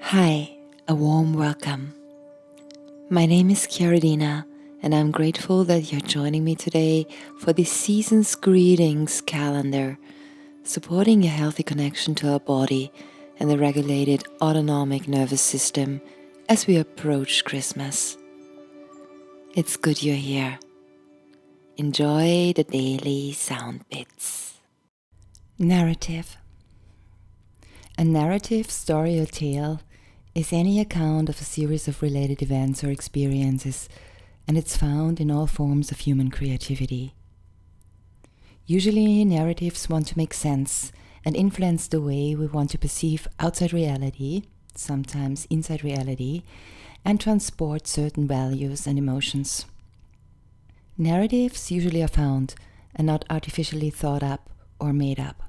Hi, a warm welcome. My name is CHIARADINA, and I'm grateful that you're joining me today for this season's greetings calendar, supporting a healthy connection to our body and the regulated autonomic nervous system as we approach Christmas. It's good you're here. Enjoy the daily sound bits. Narrative. A narrative, story, or tale is any account of a series of related events or experiences, and it's found in all forms of human creativity. Usually, narratives want to make sense and influence the way we want to perceive outside reality, sometimes inside reality, and transport certain values and emotions. Narratives usually are found and not artificially thought up or made up.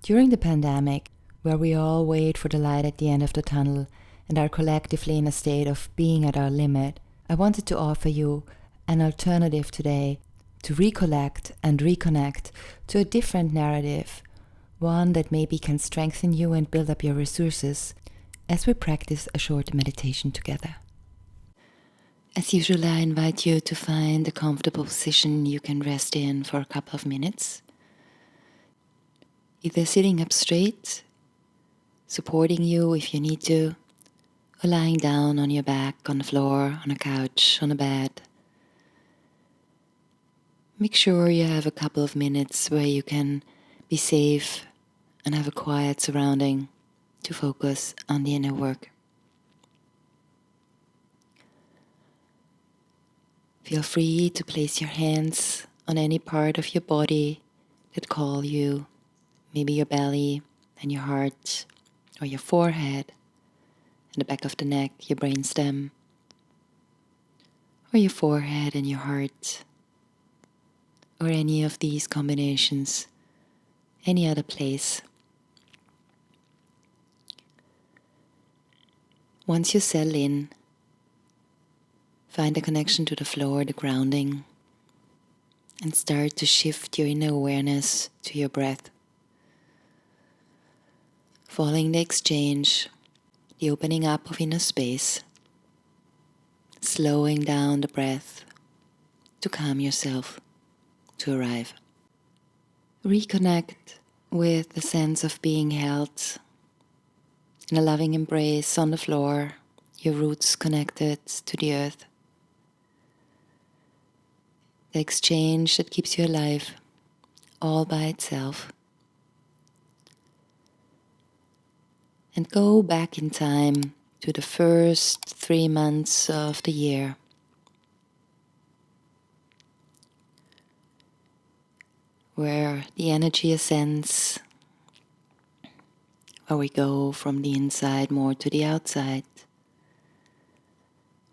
During the pandemic, where we all wait for the light at the end of the tunnel and are collectively in a state of being at our limit, I wanted to offer you an alternative today to recollect and reconnect to a different narrative, one that maybe can strengthen you and build up your resources as we practice a short meditation together. As usual, I invite you to find a comfortable position you can rest in for a couple of minutes. Either sitting up straight, supporting you if you need to, or lying down on your back, on the floor, on a couch, on a bed. Make sure you have a couple of minutes where you can be safe and have a quiet surrounding to focus on the inner work. Feel free to place your hands on any part of your body that call you, maybe your belly and your heart, or your forehead, and the back of the neck, your brainstem, or your forehead and your heart, or any of these combinations, any other place. Once you settle in, find a connection to the floor, the grounding, and start to shift your inner awareness to your breath. Following the exchange, the opening up of inner space, slowing down the breath to calm yourself, to arrive. Reconnect with the sense of being held in a loving embrace on the floor, your roots connected to the earth. The exchange that keeps you alive all by itself. And go back in time to the first 3 months of the year. Where the energy ascends, where we go from the inside more to the outside,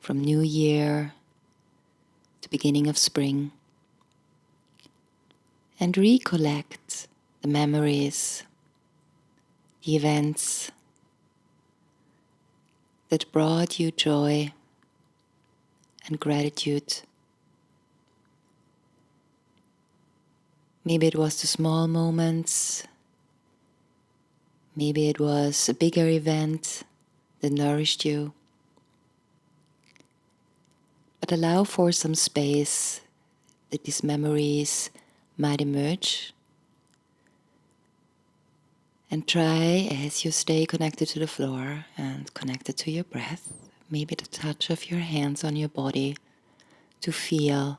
from New Year to beginning of spring, and recollect the memories, the events that brought you joy and gratitude. Maybe it was the small moments, maybe it was a bigger event that nourished you. But allow for some space that these memories might emerge. And try, as you stay connected to the floor and connected to your breath, maybe the touch of your hands on your body, to feel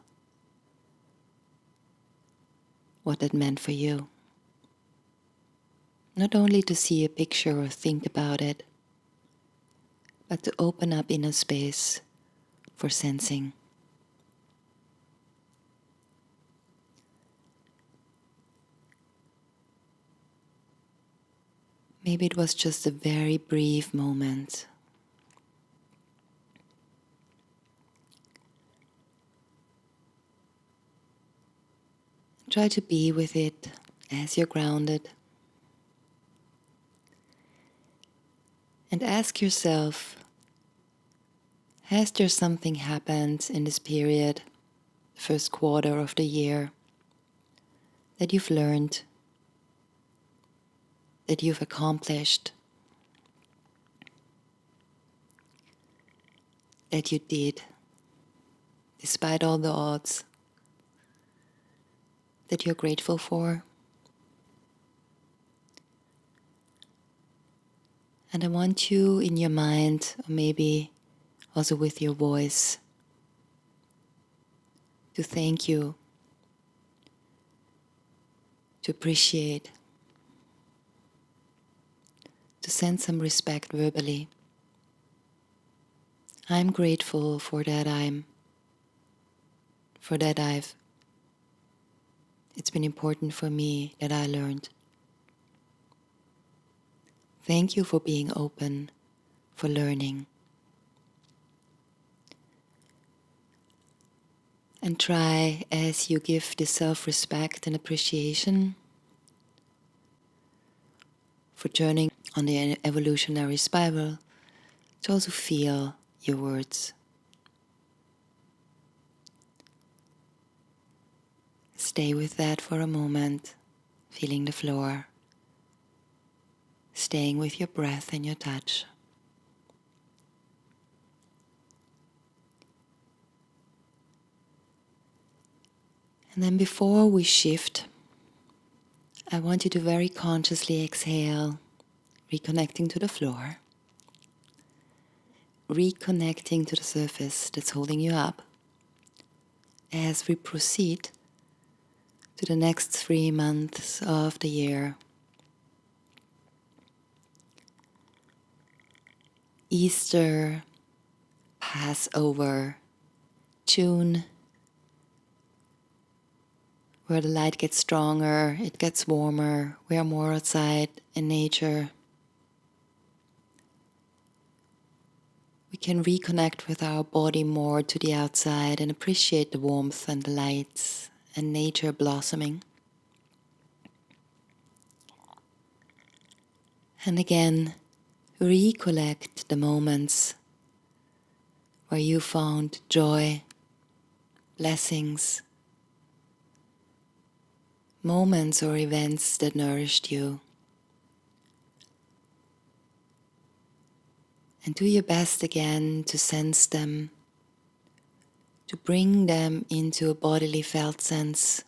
what that meant for you. Not only to see a picture or think about it, but to open up inner space for sensing. Maybe it was just a very brief moment. Try to be with it as you're grounded. And ask yourself, has there something happened in this period, the first quarter of the year, that you've learned, that you've accomplished, that you did, despite all the odds, that you're grateful for. And I want you in your mind, or maybe also with your voice, to thank you, to appreciate, to send some respect verbally. I'm grateful for that it's been important for me that I learned. Thank you for being open, for learning. And try, as you give this self-respect and appreciation, for journeying on the evolutionary spiral, to also feel your words. Stay with that for a moment, feeling the floor, staying with your breath and your touch. And then before we shift, I want you to very consciously exhale, reconnecting to the floor, reconnecting to the surface that's holding you up, as we proceed to the next 3 months of the year. Easter, Passover, June, where the light gets stronger, it gets warmer, we are more outside in nature. We can reconnect with our body more to the outside and appreciate the warmth and the lights and nature blossoming. And again, recollect the moments where you found joy, blessings, moments or events that nourished you. And do your best again to sense them, to bring them into a bodily felt sense,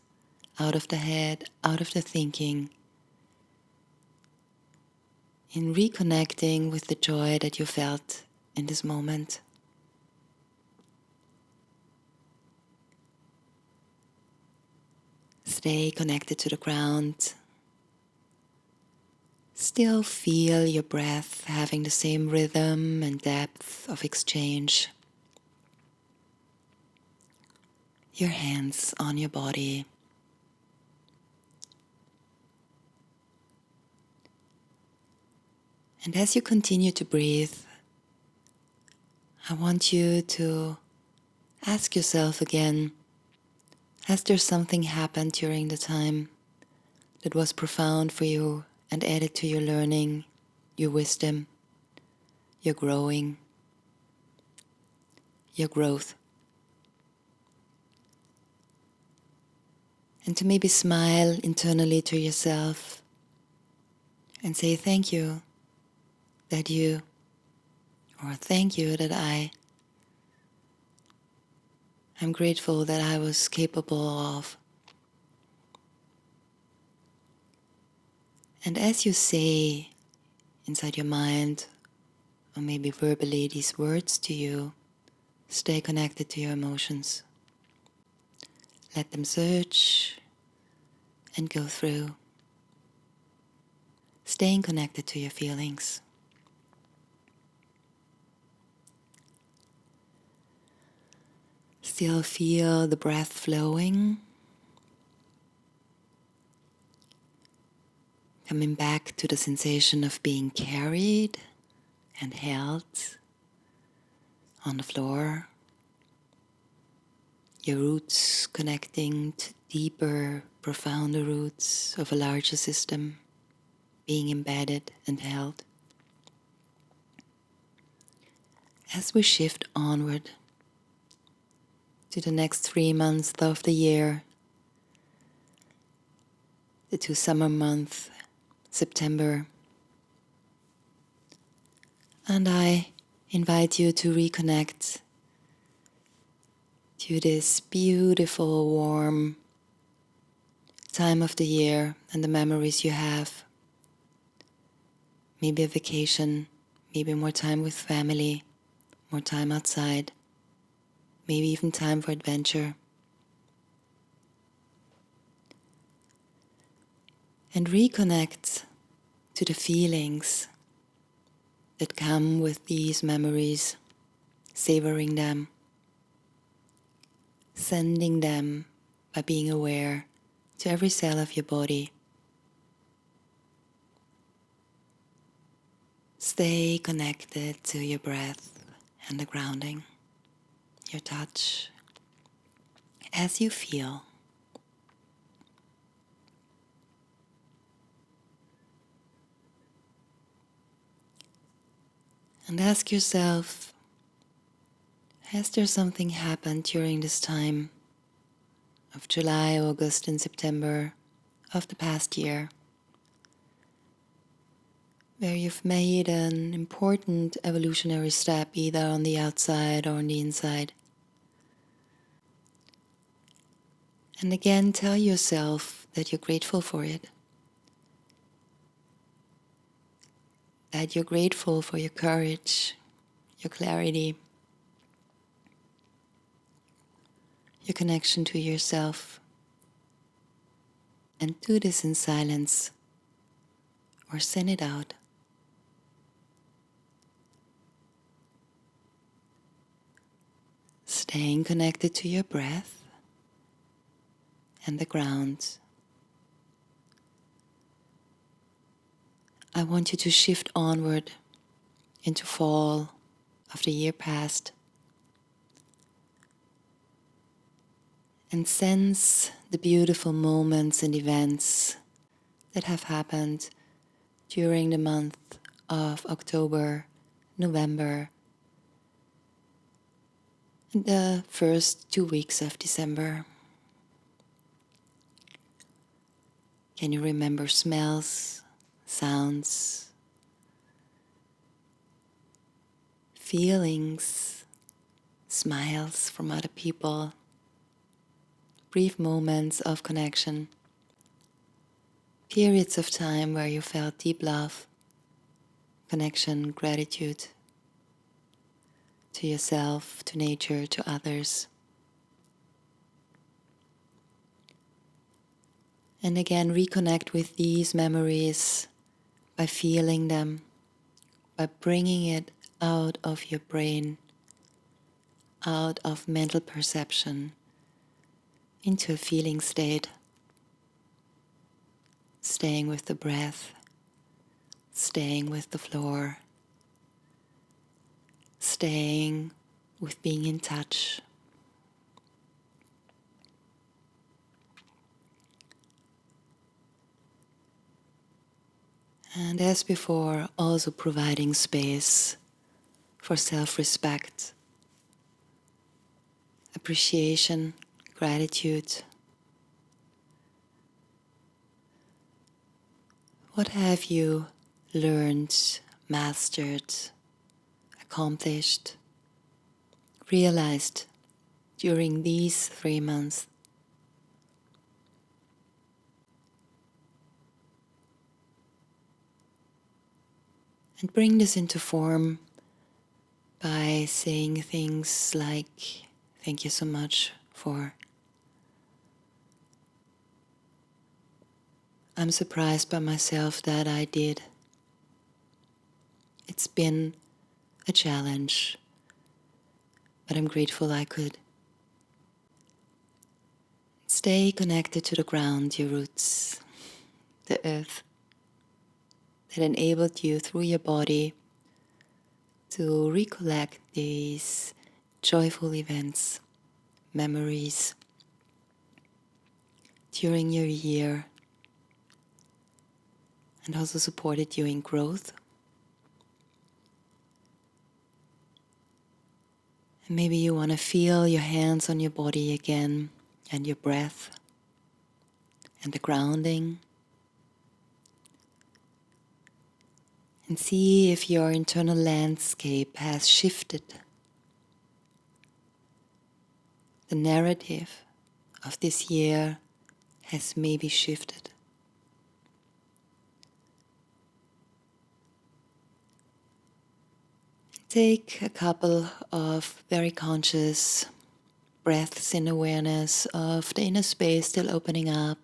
out of the head, out of the thinking, in reconnecting with the joy that you felt in this moment. Stay connected to the ground. Still feel your breath having the same rhythm and depth of exchange. Your hands on your body. And as you continue to breathe, I want you to ask yourself again, has there something happened during the time that was profound for you and added to your learning, your wisdom, your growing, your growth? And to maybe smile internally to yourself and say thank you that you, or thank you that I'm grateful that I was capable of. And as you say inside your mind, or maybe verbally, these words to you, stay connected to your emotions. Let them surge and go through. Staying connected to your feelings. Still feel the breath flowing. Coming back to the sensation of being carried and held on the floor. Your roots connecting to deeper, profounder roots of a larger system, being embedded and held. As we shift onward to the next 3 months of the year, the 2 summer months, September, and I invite you to reconnect to this beautiful, warm time of the year and the memories you have. Maybe a vacation, maybe more time with family, more time outside, maybe even time for adventure. And reconnect to the feelings that come with these memories, savoring them, sending them by being aware to every cell of your body. Stay connected to your breath and the grounding, your touch, as you feel. And ask yourself, has there something happened during this time of July, August, and September of the past year where you've made an important evolutionary step either on the outside or on the inside? And again, tell yourself that you're grateful for it, that you're grateful for your courage, your clarity, your connection to yourself. And do this in silence or send it out. Staying connected to your breath and the ground. I want you to shift onward into fall of the year past and sense the beautiful moments and events that have happened during the month of October, November, and the first 2 weeks of December. Can you remember smells, sounds, feelings, smiles from other people, brief moments of connection, periods of time where you felt deep love, connection, gratitude to yourself, to nature, to others. And again, reconnect with these memories by feeling them, by bringing it out of your brain, out of mental perception, into a feeling state, staying with the breath, staying with the floor, staying with being in touch. And as before, also providing space for self-respect, appreciation, gratitude. What have you learned, mastered, accomplished, realized during these 3 months? And bring this into form by saying things like, thank you so much for. I'm surprised by myself that I did. It's been a challenge, but I'm grateful I could. Stay connected to the ground, your roots, the earth that enabled you through your body to recollect these joyful events, memories during your year, and also supported you in growth. And maybe you want to feel your hands on your body again, and your breath, and the grounding. And see if your internal landscape has shifted the narrative of this year has maybe shifted. Take a couple of very conscious breaths in awareness of the inner space still opening up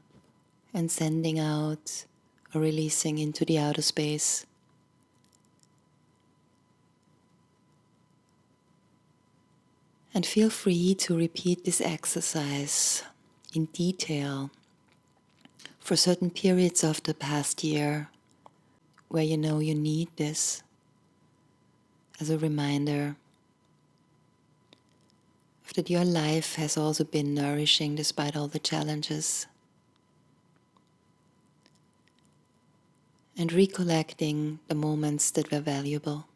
and sending out or releasing into the outer space. And feel free to repeat this exercise in detail for certain periods of the past year where you know you need this as a reminder that your life has also been nourishing despite all the challenges. And recollecting the moments that were valuable.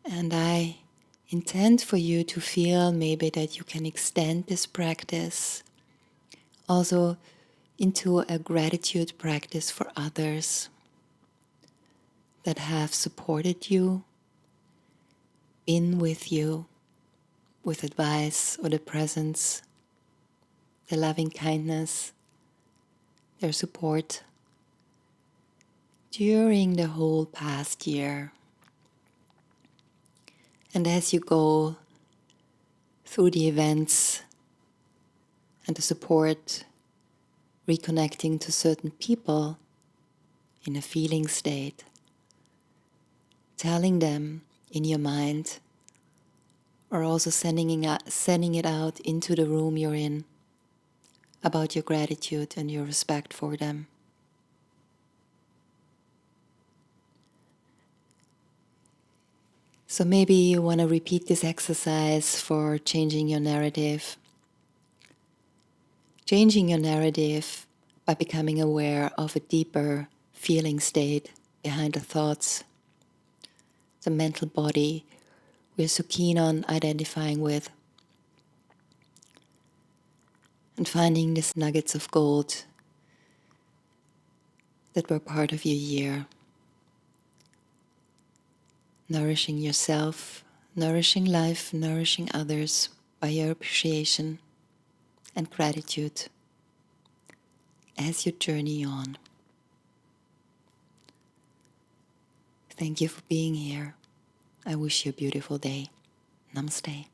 And I intend for you to feel maybe that you can extend this practice also into a gratitude practice for others that have supported you, been with you, with advice or the presence, their loving kindness, their support during the whole past year. And as you go through the events and the support, reconnecting to certain people in a feeling state, telling them in your mind, or also sending it out into the room you're in about your gratitude and your respect for them. So maybe you want to repeat this exercise for changing your narrative. Changing your narrative by becoming aware of a deeper feeling state behind the thoughts, the mental body we're so keen on identifying with, and finding these nuggets of gold that were part of your year. Nourishing yourself, nourishing life, nourishing others by your appreciation and gratitude as you journey on. Thank you for being here. I wish you a beautiful day. Namaste.